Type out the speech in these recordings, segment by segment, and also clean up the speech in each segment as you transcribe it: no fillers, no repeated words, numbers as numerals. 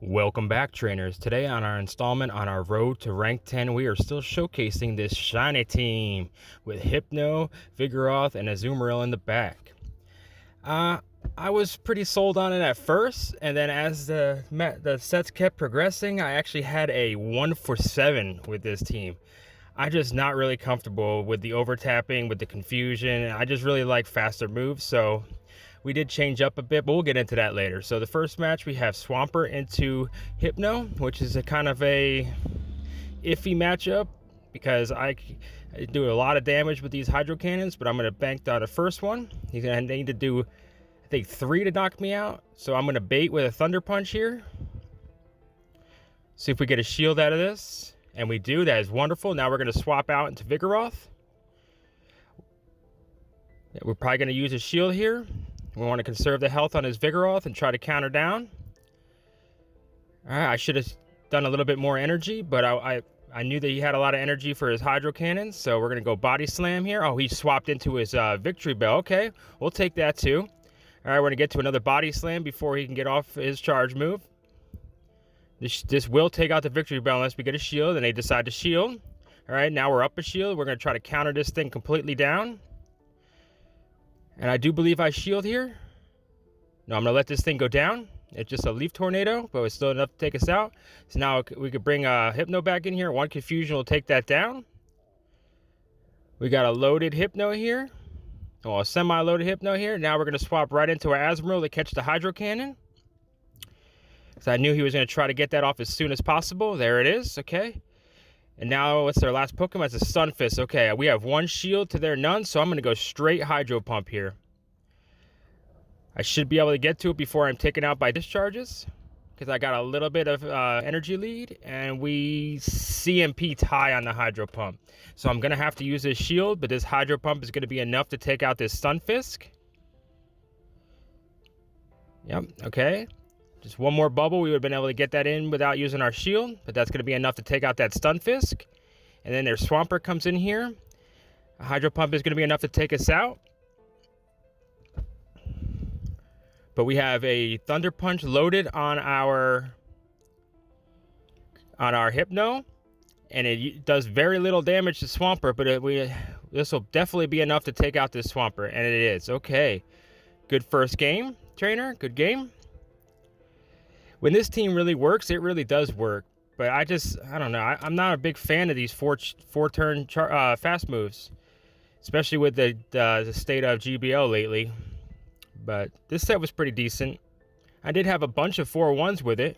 Welcome back, trainers. Today on our installment on our road to rank 10, we are still showcasing this shiny team with Hypno, Vigoroth, and Azumarill in the back. I was pretty sold on it at first, and then as the sets kept progressing, I actually had a 1 for 7 with this team. I'm just not really comfortable with the overtapping, with the confusion. I just really like faster moves, so we did change up a bit, but we'll get into that later. So the first match, we have Swampert into Hypno, which is a kind of a iffy matchup because I do a lot of damage with these hydro cannons, but I'm going to bank down the first one. He's going to need to do, I think, 3 to knock me out. So I'm going to bait with a Thunder Punch here. See if we get a shield out of this. And we do. That is wonderful. Now we're going to swap out into Vigoroth. We're probably going to use a shield here. We want to conserve the health on his Vigoroth and try to counter down. All right, I should have done a little bit more energy, but I knew that he had a lot of energy for his Hydro Cannons, so we're going to go Body Slam here. Oh, he swapped into his Victory Bell. Okay, we'll take that too. All right, we're going to get to another Body Slam before he can get off his charge move. This will take out the Victory Bell unless we get a shield, and they decide to shield. All right, now we're up a shield. We're going to try to counter this thing completely down. And I do believe I shield here. No, I'm going to let this thing go down. It's just a Leaf Tornado, but it's still enough to take us out. So now we could bring Hypno back in here. One Confusion will take that down. We got a loaded Hypno here. Oh, a semi-loaded Hypno here. Now we're going to swap right into our Azumarill to catch the Hydro Cannon. So I knew he was going to try to get that off as soon as possible. There it is. Okay. And now what's their last Pokemon? It's a Stunfisk. Okay, we have 1 shield to their none, so I'm going to go straight Hydro Pump here. I should be able to get to it before I'm taken out by discharges, because I got a little bit of energy lead, and we CMP tie on the Hydro Pump. So I'm going to have to use this shield, but this Hydro Pump is going to be enough to take out this Stunfisk. Yep, okay. Just one more bubble, we would have been able to get that in without using our shield, but that's going to be enough to take out that Stunfisk. And then their Swampert comes in here. A Hydro Pump is going to be enough to take us out. But we have a Thunder Punch loaded on our Hypno, and it does very little damage to Swampert, but this will definitely be enough to take out this Swampert, and it is. Okay, good first game, trainer. Good game. When this team really works, it really does work. But I don't know. I'm not a big fan of these four-turn fast moves, especially with the state of GBL lately. But this set was pretty decent. I did have a bunch of 4-1s with it,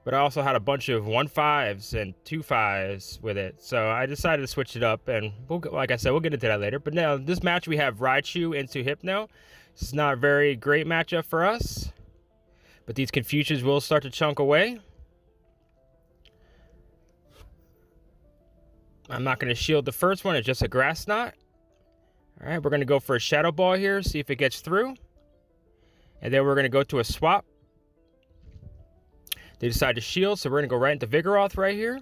but I also had a bunch of 1-5s and 2-5s with it. So I decided to switch it up, and like I said, we'll get into that later. But now this match we have Raichu into Hypno. This is not a very great matchup for us, but these Confusions will start to chunk away. I'm not going to shield the first one. It's just a Grass Knot. All right, we're going to go for a Shadow Ball here, see if it gets through. And then we're going to go to a swap. They decide to shield, so we're going to go right into Vigoroth right here.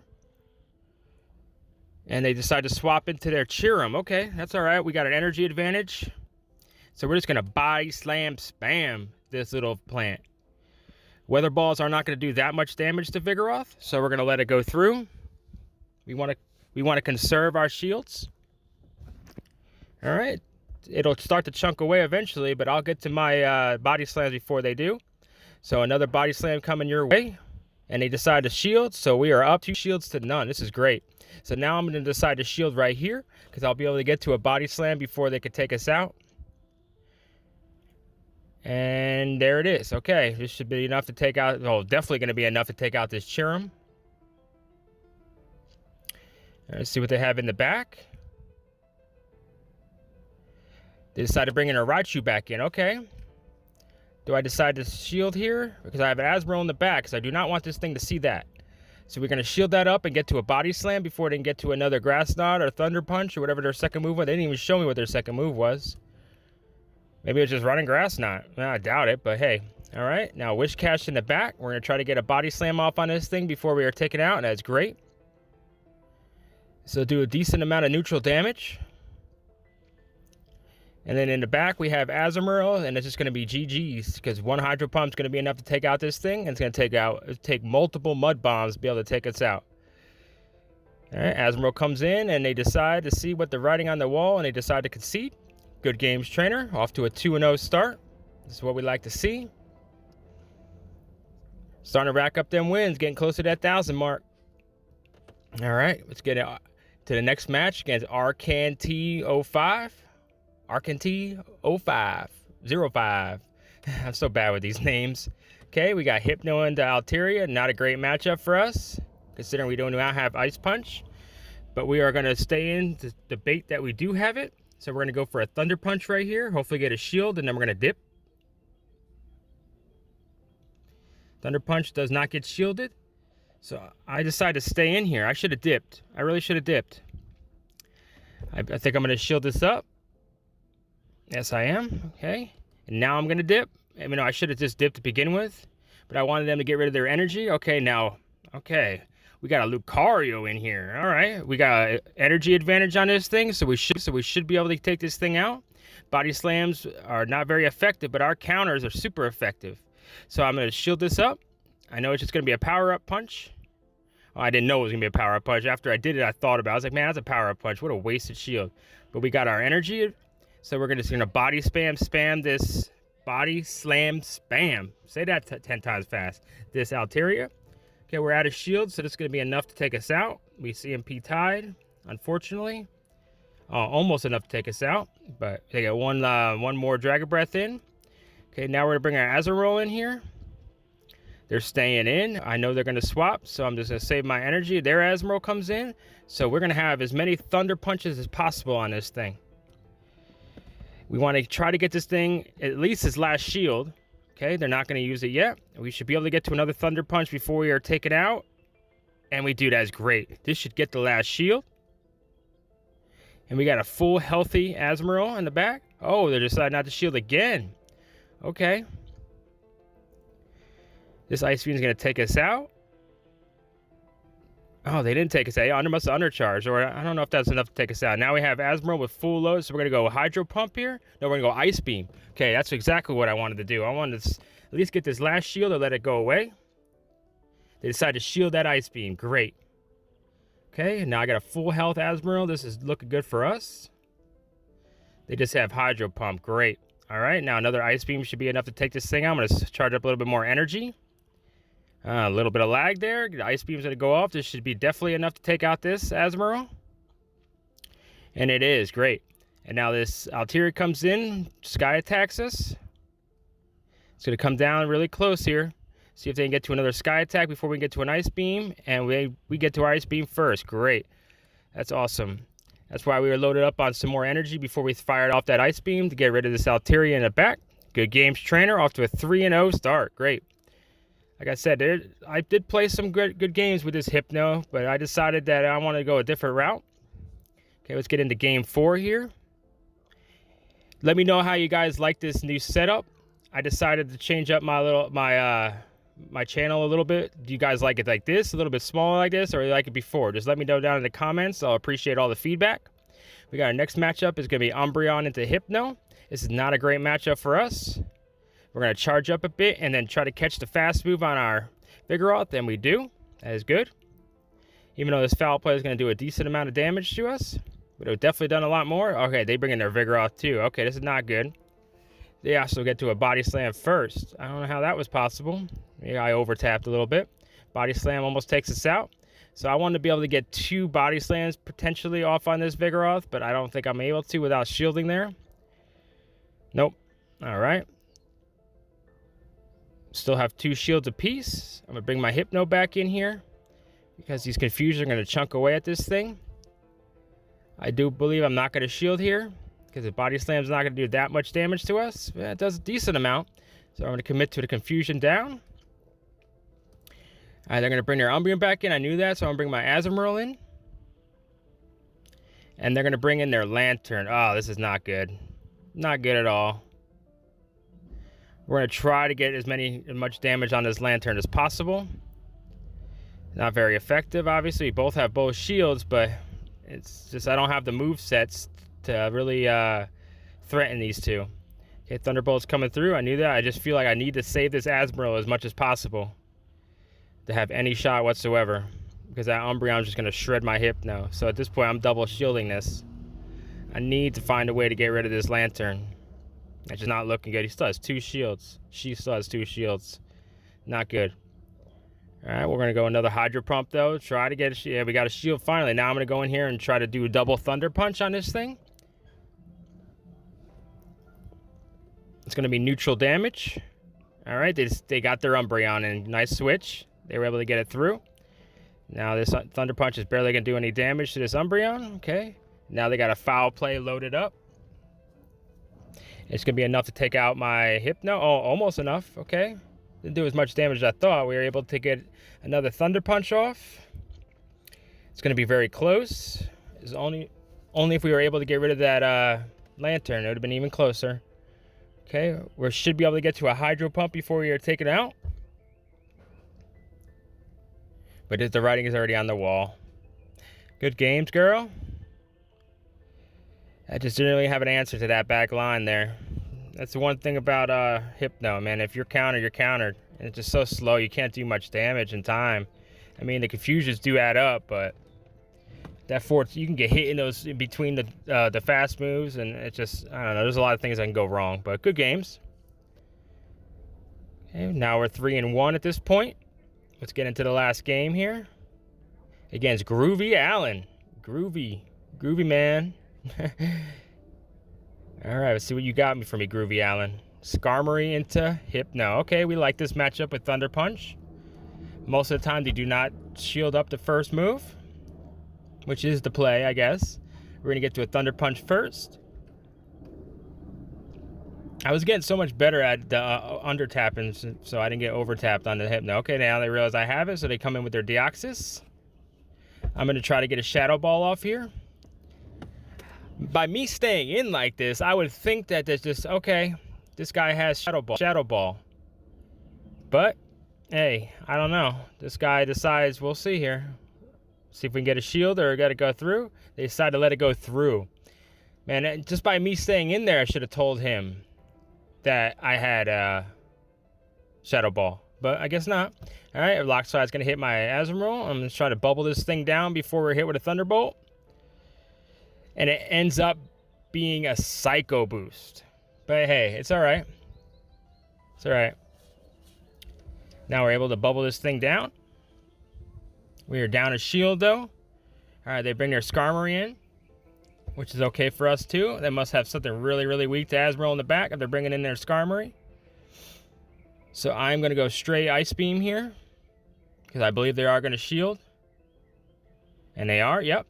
And they decide to swap into their Cheerum. Okay, that's all right. We got an energy advantage. So we're just going to Body Slam Spam this little plant. Weather Balls are not going to do that much damage to Vigoroth, so we're going to let it go through. We want to conserve our shields. All right. It'll start to chunk away eventually, but I'll get to my Body Slams before they do. So another Body Slam coming your way, and they decide to shield, so we are up 2 shields to none. This is great. So now I'm going to decide to shield right here, because I'll be able to get to a Body Slam before they can take us out. And there it is. Okay, this should be enough to take out, oh, definitely going to be enough to take out this Cheerum. Let's see what they have in the back. They decide to bring in a Raichu back in. Okay. Do I decide to shield here? Because I have an Azumarill in the back, because I do not want this thing to see that. So we're going to shield that up and get to a Body Slam before they can get to another Grass Knot or Thunder Punch or whatever their second move was. They didn't even show me what their second move was. Maybe it was just running Grass Knot. Well, I doubt it, but hey. All right, now Wish Cash in the back. We're going to try to get a Body Slam off on this thing before we are taken out, and that's great. So do a decent amount of neutral damage. And then in the back, we have Azumarill, and it's just going to be GG's, because one Hydro Pump is going to be enough to take out this thing, and it's going to take multiple Mud Bombs to be able to take us out. All right, Azumarill comes in, and they decide to see what they're writing on the wall, and they decide to concede. Good games, trainer. Off to a 2-0 start. This is what we like to see. Starting to rack up them wins, getting close to that 1,000 mark. All right, let's get to the next match against Arcant05. Arcant05. 05. I'm so bad with these names. Okay, we got Hypno into Altaria. Not a great matchup for us, considering we do not have Ice Punch. But we are going to stay in to debate that we do have it. So we're going to go for a Thunder Punch right here. Hopefully get a shield, and then we're going to dip. Thunder Punch does not get shielded. So I decided to stay in here. I should have dipped. I really should have dipped. I think I'm going to shield this up. Yes, I am. Okay. And now I'm going to dip. I mean, I should have just dipped to begin with, but I wanted them to get rid of their energy. Okay, now, okay. We got a Lucario in here. All right. We got an energy advantage on this thing, so we should be able to take this thing out. Body slams are not very effective, but our counters are super effective. So I'm going to shield this up. I know it's just going to be a power-up punch. Oh, I didn't know it was going to be a power-up punch. After I did it, I thought about it. I was like, man, that's a power-up punch. What a wasted shield. But we got our energy. So we're just going to body spam this. Body slam spam. Say that 10 times fast. This Altaria. Okay, we're out of shield, so this is going to be enough to take us out. We CMP tied, unfortunately. Almost enough to take us out. But they got one more Dragon Breath in. Okay, now we're going to bring our Azumarill in here. They're staying in. I know they're going to swap, so I'm just going to save my energy. Their Azumarill comes in. So we're going to have as many Thunder Punches as possible on this thing. We want to try to get this thing at least its last shield. Okay, they're not going to use it yet. We should be able to get to another Thunder Punch before we are taken out. And we do. That's great. This should get the last shield. And we got a full healthy Azumarill in the back. Oh, they decided not to shield again. Okay. This Ice Beam is going to take us out. Oh, they didn't take us out. They must have undercharged, or I don't know if that's enough to take us out. Now we have Azumarill with full load, so we're going to go Hydro Pump here. No, we're going to go Ice Beam. Okay, that's exactly what I wanted to do. I wanted to at least get this last shield or let it go away. They decided to shield that Ice Beam. Great. Okay, now I got a full health Azumarill. This is looking good for us. They just have Hydro Pump. Great. All right, now another Ice Beam should be enough to take this thing out. I'm going to charge up a little bit more energy. A little bit of lag there. The Ice Beam's going to go off. This should be definitely enough to take out this Azumarill. And it is. Great. And now this Altaria comes in. Sky attacks us. It's going to come down really close here. See if they can get to another Sky attack before we get to an Ice Beam. And we get to our Ice Beam first. Great. That's awesome. That's why we were loaded up on some more energy before we fired off that Ice Beam to get rid of this Altaria in the back. Good games, trainer. Off to a 3-0 start. Great. Like I said, I did play some good games with this Hypno, but I decided that I want to go a different route. Okay, let's get into game 4 here. Let me know how you guys like this new setup. I decided to change up my channel a little bit. Do you guys like it like this, a little bit smaller like this, or you like it before? Just let me know down in the comments. I'll appreciate all the feedback. We got our next matchup is going to be Umbreon into Hypno. This is not a great matchup for us. We're going to charge up a bit and then try to catch the fast move on our Vigoroth, and we do. That is good. Even though this foul play is going to do a decent amount of damage to us, but it would definitely done a lot more. Okay, they bring in their Vigoroth too. Okay, this is not good. They also get to a Body Slam first. I don't know how that was possible. Maybe I over-tapped a little bit. Body Slam almost takes us out. So I wanted to be able to get 2 Body Slams potentially off on this Vigoroth, but I don't think I'm able to without shielding there. Nope. All right. Still have 2 shields apiece. I'm going to bring my Hypno back in here because these Confusions are going to chunk away at this thing. I do believe I'm not going to shield here because the Body Slam is not going to do that much damage to us. But it does a decent amount. So I'm going to commit to the Confusion down. They're going to bring their Umbreon back in. I knew that, so I'm going to bring my Azumarill in. And they're going to bring in their Lantern. Oh, this is not good. Not good at all. We're going to try to get as much damage on this Lantern as possible. Not very effective, obviously. We both have both shields, but it's just I don't have the move sets to really threaten these two. Okay, Thunderbolt's coming through. I knew that. I just feel like I need to save this Asmodee as much as possible to have any shot whatsoever, because that Umbreon is just going to shred my Hypno. So at this point, I'm double shielding this. I need to find a way to get rid of this Lantern. It's just not looking good. He still has 2 shields. She still has 2 shields. Not good. All right, we're going to go another Hydro Pump, though. Try to get a shield. Yeah, we got a shield finally. Now I'm going to go in here and try to do a double Thunder Punch on this thing. It's going to be neutral damage. All right, they got their Umbreon in. Nice switch. They were able to get it through. Now this Thunder Punch is barely going to do any damage to this Umbreon. Okay. Now they got a Foul Play loaded up. It's going to be enough to take out my Hypno. Oh, almost enough. Okay. Didn't do as much damage as I thought. We were able to get another Thunder Punch off. It's going to be very close. It's only if we were able to get rid of that Lantern, it would have been even closer. Okay, we should be able to get to a Hydro Pump before we are taken out. But the writing is already on the wall. Good games, girl. I just didn't really have an answer to that back line there. That's the one thing about Hypno, man. If you're countered, you're countered. And it's just so slow, you can't do much damage in time. I mean, the confusions do add up, but that force, you can get hit in those in between the fast moves, and it's just, I don't know, there's a lot of things that can go wrong, but good games. Okay, now we're 3-1 at this point. Let's get into the last game here. Against Groovy Allen. Groovy man. All right, let's see what you got me for me, Groovy Allen. Skarmory into Hypno. Okay, we like this matchup with Thunder Punch. Most of the time, they do not shield up the first move, which is the play, I guess. We're going to get to a Thunder Punch first. I was getting so much better at under tapping, so I didn't get over tapped on the Hypno. Okay, now they realize I have it, so they come in with their Deoxys. I'm going to try to get a Shadow Ball off here. By me staying in like this, I would think that there's just, okay, this guy has Shadow Ball. But, hey, I don't know. This guy decides, we'll see here. See if we can get a shield or got to go through. They decide to let it go through. Man, just by me staying in there, I should have told him that I had Shadow Ball. But I guess not. All right, Lock Side's going to hit my Azumarill. I'm going to try to bubble this thing down before we're hit with a Thunderbolt. And it ends up being a Psycho Boost. But hey, it's all right. It's all right. Now we're able to bubble this thing down. We are down a shield, though. All right, they bring their Skarmory in, which is okay for us, too. They must have something really, really weak to Azumarill in the back if they're bringing in their Skarmory. So I'm going to go straight Ice Beam here, because I believe they are going to shield. And they are, yep.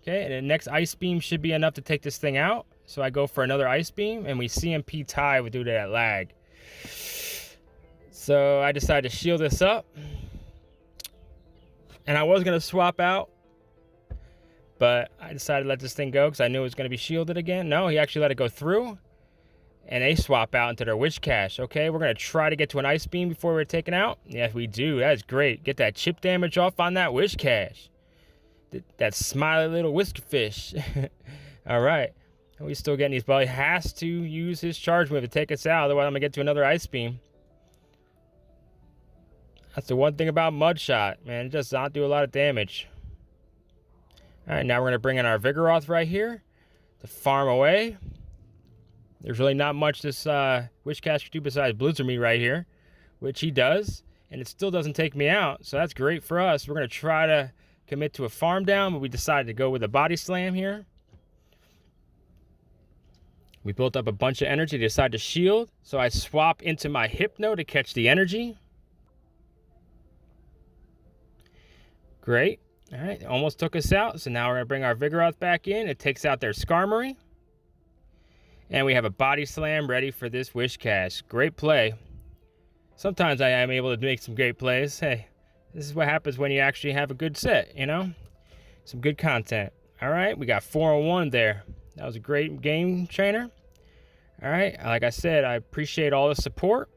Okay, and the next Ice Beam should be enough to take this thing out. So I go for another Ice Beam, and we CMP tie due to that lag. So I decided to shield this up. And I was going to swap out, but I decided to let this thing go because I knew it was going to be shielded again. No, he actually let it go through, and they swap out into their Wish Cache. Okay, we're going to try to get to an Ice Beam before we're taken out. Yes, we do. That's great. Get that chip damage off on that Wish Cache. That smiley little whisker fish. All right. We still getting these, but he has to use his charge move to take us out. Otherwise, I'm going to get to another Ice Beam. That's the one thing about Mud Shot, man. It does not do a lot of damage. All right, now we're going to bring in our Vigoroth right here to farm away. There's really not much this Wish Cache can do besides Blizzard me right here, which he does, and it still doesn't take me out, so that's great for us. We're going to try to commit to a farm down, but we decided to go with a Body Slam here. We built up a bunch of energy, decided to shield, so I swap into my Hypno to catch the energy. Great. All right, almost took us out, so now we're going to bring our Vigoroth back in. It takes out their Skarmory. And we have a Body Slam ready for this Wish Cache. Great play. Sometimes I am able to make some great plays. Hey, this is what happens when you actually have a good set, you know? Some good content. All right, we got 4-1 there. That was a great game, trainer. All right, like I said, I appreciate all the support.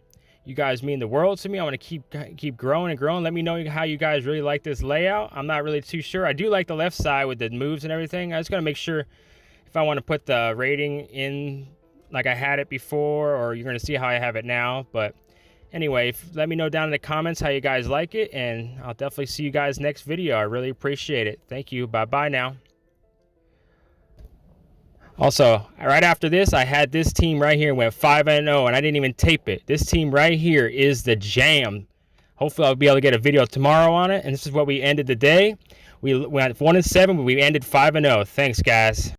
You guys mean the world to me. I want to keep growing and growing. Let me know how you guys really like this layout. I'm not really too sure. I do like the left side with the moves and everything. I just got to make sure if I want to put the rating in like I had it before, or you're going to see how I have it now. But anyway, let me know down in the comments how you guys like it, and I'll definitely see you guys next video. I really appreciate it. Thank you. Bye-bye now. Also, right after this, I had this team right here went 5-0, and I didn't even tape it. This team right here is the jam. Hopefully, I'll be able to get a video tomorrow on it, and this is what we ended the day. We went 1-7, but we ended 5-0. Thanks, guys.